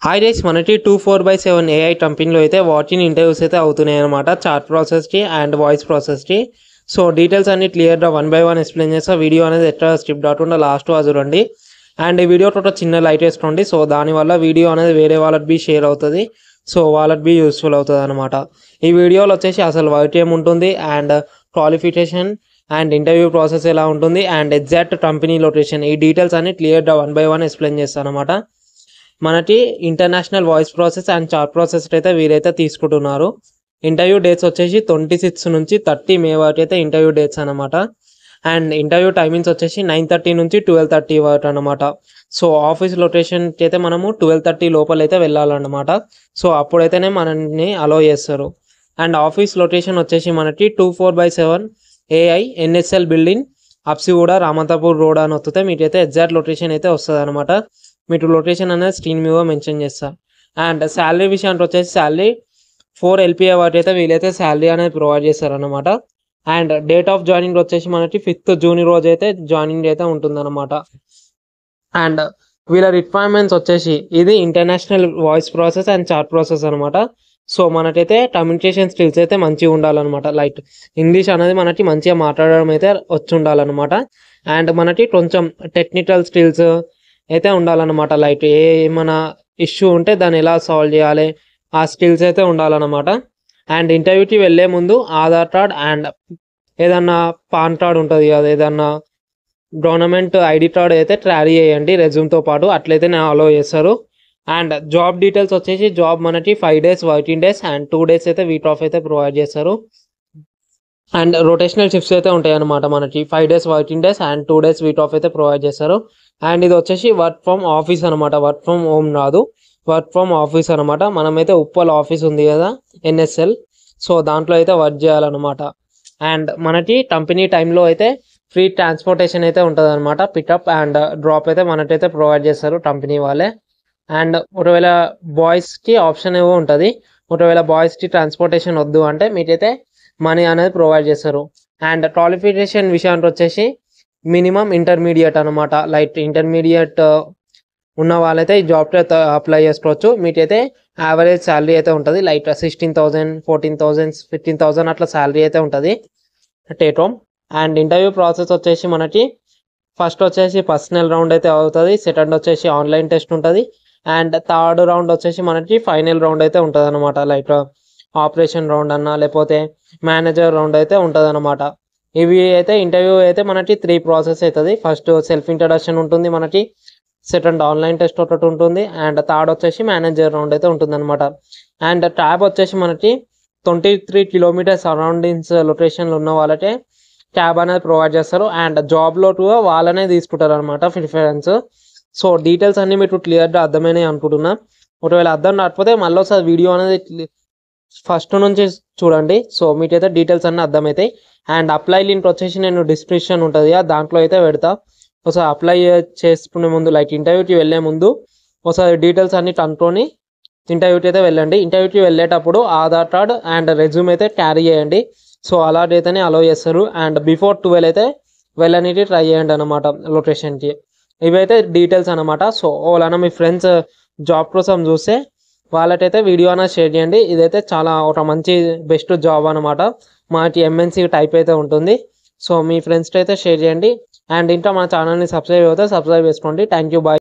Hi guys, మనకి 24/7 AI కంపెనీలో అయితే వాచింగ్ ఇంటర్వ్యూస్ అయితే అవుతున్నాయి అనమాట. చాట్ ప్రాసెస్కి అండ్ వాయిస్ ప్రాసెస్కి. సో డీటెయిల్స్ అన్ని క్లియర్గా 1 by 1 ఎక్స్ప్లెయిన్ చేస్తా. వీడియో అనేది ఎట్లా స్కిప్ కాకుండా లాస్ట్ చూడండి. అండ్ ఈ వీడియో ఒక చిన్న లైట్ వేసుకోండి. సో దానివల్ల వీడియో అనేది వేరే వాళ్ళకి బి షేర్ అవుతుంది. సో వాళ్ళకి బి యూస్ఫుల్ అవుతుంది అనమాట. ఈ వీడియోలో వచ్చేసి అసలు వర్క్ ఏముంటుంది and qualification and interview process ఎలా ఉంటుంది అండ్ ఎగ్జాక్ట్ కంపెనీ లొకేషన్, ఈ డీటెయిల్స్ అన్ని క్లియర్గా 1 by 1 ఎక్స్ప్లెయిన్ చేస్తాను అనమాట. మనకి international voice process and chat process అయితే వీరైతే తీసుకుంటున్నారు. ఇంటర్వ్యూ డేట్స్ వచ్చేసి 26 నుంచి 30 మే వరకు అయితే ఇంటర్వ్యూ డేట్స్ అనమాట. అండ్ ఇంటర్వ్యూ టైమింగ్స్ వచ్చేసి 9:30 నుంచి 12:30 వరకు అనమాట. సో ఆఫీస్ లొకేషన్కి అయితే మనము 12:30 లోపల అయితే వెళ్ళాలన్నమాట. సో అప్పుడైతేనే మనల్ని అలో చేస్తారు. అండ్ ఆఫీస్ లొకేషన్ వచ్చేసి మనకి 24/7 AI NSL building, Habsiguda Ramanthapur road అని వస్తే మీకైతే ఎగ్జాక్ట్ లొకేషన్ అయితే వస్తుంది అనమాట. మీకు లొకేషన్ అనేది స్క్రీన్ మీద మెన్షన్ చేస్తా. అండ్ శాలరీ విషయానికి వచ్చేసి శాలరీ 4 LPA వరకు అయితే వీలైతే శాలరీ అనేది ప్రొవైడ్ చేస్తారనమాట. అండ్ డేట్ ఆఫ్ జాయినింగ్ వచ్చేసి మనకి 5th జూన్ రోజు అయితే జాయినింగ్ అయితే ఉంటుందన్నమాట. అండ్ వీళ్ళ రిక్వైర్మెంట్స్ వచ్చేసి ఇది international voice process and chat process అనమాట. సో మనకైతే కమ్యూనికేషన్ స్కిల్స్ అయితే మంచిగా ఉండాలన్నమాట. లైక్ ఇంగ్లీష్ అనేది మనకి మంచిగా మాట్లాడడం అయితే వచ్చి ఉండాలన్నమాట. అండ్ మనకి కొంచెం టెక్నికల్ స్కిల్స్ అయితే ఉండాలన్నమాట. లైక్ ఏమైనా ఇష్యూ ఉంటే దాన్ని ఎలా సాల్వ్ చేయాలి, ఆ స్కిల్స్ అయితే ఉండాలన్నమాట. అండ్ ఇంటర్వ్యూకి వెళ్ళే ముందు ఆధార్ కార్డ్ అండ్ ఏదన్నా పాన్ కార్డ్ ఉంటుంది కదా, ఏదన్నా గవర్నమెంట్ ఐడి కార్డ్ అయితే ట్రారీ చేయండి రెజ్యూమ్తో పాటు, అట్లయితే నేను అలో చేస్తారు. అండ్ జాబ్ డీటెయిల్స్ వచ్చేసి జాబ్ మనకి 5 days working days and 2 days అయితే వీక్ ఆఫ్ అయితే ప్రొవైడ్ చేస్తారు. అండ్ రొటేషనల్ షిఫ్ట్స్ అయితే ఉంటాయి అనమాట. మనకి 5 days working days and 2 days week off అయితే ప్రొవైడ్ చేస్తారు. అండ్ ఇది వచ్చేసి వర్క్ ఫ్రమ్ ఆఫీస్ అనమాట, వర్క్ ఫ్రమ్ హోమ్ రాదు, వర్క్ ఫ్రమ్ ఆఫీస్ అనమాట. మనమైతే ఉప్పల్ ఆఫీస్ ఉంది కదా ఎన్ఎస్ఎల్, సో దాంట్లో అయితే వర్క్ చేయాలన్నమాట. అండ్ మనకి కంపెనీ టైంలో అయితే ఫ్రీ ట్రాన్స్పోర్టేషన్ అయితే ఉంటుంది అనమాట. పికప్ అండ్ డ్రాప్ అయితే మనకైతే ప్రొవైడ్ చేస్తారు కంపెనీ వాళ్ళే. అండ్ ఒకవేళ బాయ్స్కి ఆప్షన్ ఏవో ఉంటుంది, ఒకవేళ బాయ్స్కి ట్రాన్స్పోర్టేషన్ వద్దు అంటే మీకైతే మనీ అనేది ప్రొవైడ్ చేస్తారు. అండ్ క్వాలిఫికేషన్ విషయానికి వచ్చేసి మినిమం ఇంటర్మీడియట్ అనమాట. లైక్ ఇంటర్మీడియట్ ఉన్న వాళ్ళైతే ఈ జాబ్కి అప్లై చేసుకోవచ్చు. మీకైతే యావరేజ్ శాలరీ అయితే ఉంటుంది. లైక్ 16,000, 14,000, 15,000 అట్లా శాలరీ అయితే ఉంటుంది take home. And interview process వచ్చేసి మనకి ఫస్ట్ వచ్చేసి పర్సనల్ రౌండ్ అయితే అవుతుంది, సెకండ్ వచ్చేసి ఆన్లైన్ టెస్ట్ ఉంటుంది, అండ్ థర్డ్ రౌండ్ వచ్చేసి మనకి ఫైనల్ రౌండ్ అయితే ఉంటుంది అనమాట. లైక్ ఆపరేషన్ రౌండ్ అన్నా లేకపోతే మేనేజర్ రౌండ్ అయితే ఉంటుంది అనమాట. ఇవి అయితే ఇంటర్వ్యూ అయితే మనకి 3 ప్రాసెస్ అవుతుంది. ఫస్ట్ సెల్ఫ్ ఇంట్రడక్షన్ ఉంటుంది మనకి, సెకండ్ ఆన్లైన్ టెస్ట్ ఒకటి ఉంటుంది, అండ్ థర్డ్ వచ్చేసి మేనేజర్ రౌండ్ అయితే ఉంటుంది అనమాట. అండ్ ట్యాబ్ వచ్చేసి మనకి 23 kilometers సరౌండింగ్స్ లొకేషన్లో ఉన్న వాళ్ళకే క్యాబ్ అనేది ప్రొవైడ్ చేస్తారు. అండ్ జాబ్లో కూడా వాళ్ళనే తీసుకుంటారు అనమాట ప్రిఫరెన్స్. సో డీటెయిల్స్ అన్నీ మీకు క్లియర్గా అర్థమైనాయి అనుకుంటున్నా. ఒకవేళ అర్థం రాకపోతే మళ్ళీ ఒకసారి వీడియో అనేది ఫస్ట్ నుంచి చూడండి. సో మీకైతే డీటెయిల్స్ అన్నీ అర్థమవుతాయి. అండ్ అప్లై లింక్ వచ్చేసి నేను డిస్క్రిప్షన్ ఉంటుంది దాంట్లో అయితే పెడతా. ఒకసారి అప్లై చేసుకునే ముందు లైక్ ఇంటర్వ్యూకి వెళ్ళే ముందు ఒకసారి డీటెయిల్స్ అన్ని కనుక్కొని ఇంటర్వ్యూకి అయితే వెళ్ళండి. ఇంటర్వ్యూకి వెళ్ళేటప్పుడు ఆధార్ కార్డ్ అండ్ రెజ్యూమ్ అయితే క్యారీ చేయండి. సో అలాగైతేనే అలో చేస్తారు. అండ్ బిఫోర్ 12 అయితే వెళ్ళడానికి ట్రై చేయండి అనమాట లొకేషన్కి. ఇవైతే డీటెయిల్స్ అనమాట. సో వాళ్ళన్నా మీ ఫ్రెండ్స్ జాబ్ కోసం చూస్తే వాళ్ళకైతే వీడియో అనేది షేర్ చేయండి. ఇదైతే చాలా ఒక మంచి బెస్ట్ జాబ్ అనమాట. మనకి MNC టైప్ అయితే ఉంటుంది. సో మీ ఫ్రెండ్స్కి అయితే షేర్ చేయండి. అండ్ ఇంకా మన ఛానల్ని సబ్స్క్రైబ్ అయితే సబ్స్క్రైబ్ చేసుకోండి. Thank you, bye.